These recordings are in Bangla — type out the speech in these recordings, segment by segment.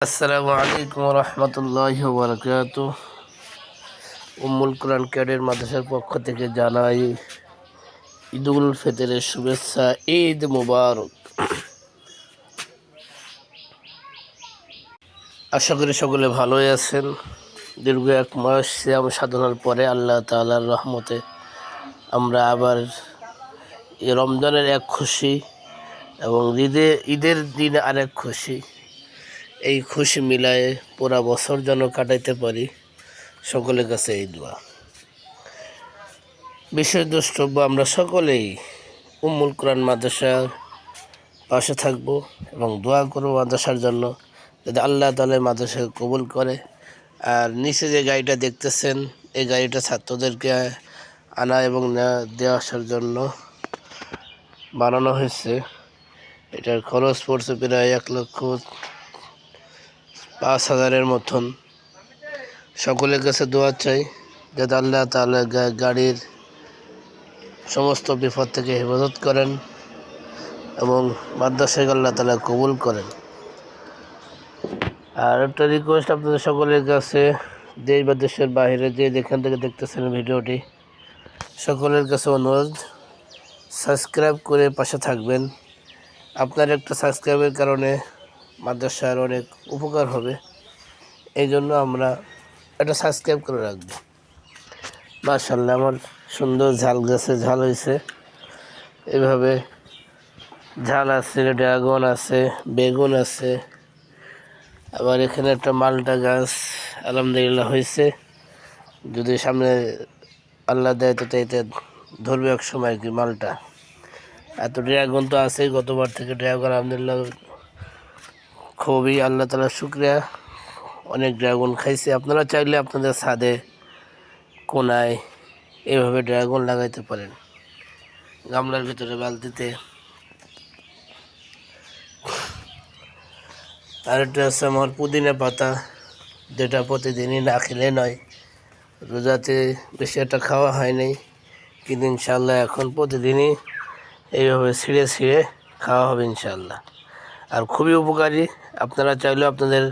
আসসালামু আলাইকুম রহমতুল্লাহি ওয়া বারাকাতুহু। উম্মুল কোরআন ক্যাডেট মাদ্রাসার পক্ষ থেকে জানাই ঈদুল ফিতরের শুভেচ্ছা। ঈদ মুবারক। আশা করি সকলে ভালোই আছেন। দীর্ঘ এক মাস সিয়াম সাধনার পরে আল্লাহ তাআলার রহমতে আমরা আবার এই রমজানের এক খুশি এবং ঈদের দিনে আরেক খুশি, এই খুশি মিলায়ে পুরা বছর যেন কাটাইতে পারি, সকলের কাছে এই দোয়া। বিশেষ দ্রষ্টব্য আমরা সকলেই উম্মুল কোরআন মাদ্রাসার পাশে থাকব এবং দোয়া করব মাদ্রাসার জন্য, যাতে আল্লাহ তাআলা মাদ্রাসাকে কবুল করে। আর নিচে যে গাড়িটা দেখতেছেন, এই গাড়িটা ছাত্রদেরকে আনা এবং দেওয়া আসার জন্য বানানো হয়েছে। এটার খরচ পড়ছে প্রায় 1,05,000-এর মতন। সকলের কাছে দোয়া চাই যাতে আল্লাহ তাআলা গাড়ির সমস্ত বিপদ থেকে হেফাজত করেন এবং মাদ্রাসাকে আল্লাহ তাআলা কবুল করেন। আর একটা রিকোয়েস্ট আপনাদের সকলের কাছে, দেশ বা দেশের বাইরে যে যেখান থেকে দেখতেছেন ভিডিওটি, সকলের কাছে অনুরোধ, সাবস্ক্রাইব করে পাশে থাকবেন। আপনার একটা সাবস্ক্রাইবের কারণে মাদ্রাসার অনেক উপকার হবে, এই জন্য আমরা একটা সাবস্ক্রাইব করে রাখবো। মাশাআল্লাহ, আমার সুন্দর ঝাল গাছে ঝাল হয়েছে। এভাবে ঝাল আছে, ড্রাগন আছে, বেগুন আছে, আবার এখানে একটা মালটা গাছ আলহামদুলিল্লাহ হয়েছে। যদি সামনে আল্লাহ দেয় তো তাইতে ধরবে এক সময় কি মালটা। এত ড্রাগন তো আছেই, গতবার থেকে ড্রাগন আলহামদুলিল্লাহ খুবই আল্লাহ তাআলার শুকরিয়া, অনেক ড্রাগন খাইছে। আপনারা চাইলে আপনাদের ছাদে কোনায় এভাবে ড্রাগন লাগাইতে পারেন, গামলার ভিতরে, বালতিতে। আর একটা আছে আমার পুদিনা পাতা, যেটা প্রতিদিনই না খেলে নয়। রোজাতে বেশি একটা খাওয়া হয় নাই, কিন্তু ইনশাআল্লাহ এখন প্রতিদিনই এইভাবে ছিঁড়ে ছিঁড়ে খাওয়া হবে ইনশাআল্লাহ। আর খুবই উপকারী। আপনারা চাইলেও আপনাদের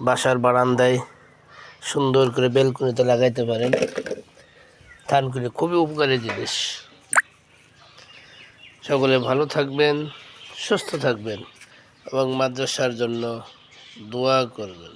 বাসার বারান্দায় সুন্দর করে বেলকনিতে লাগাইতে পারেন। থানকুনি খুবই উপকারী জিনিস। সকলে ভালো থাকবেন, সুস্থ থাকবেন এবং মাদ্রাসার জন্য দোয়া করবেন।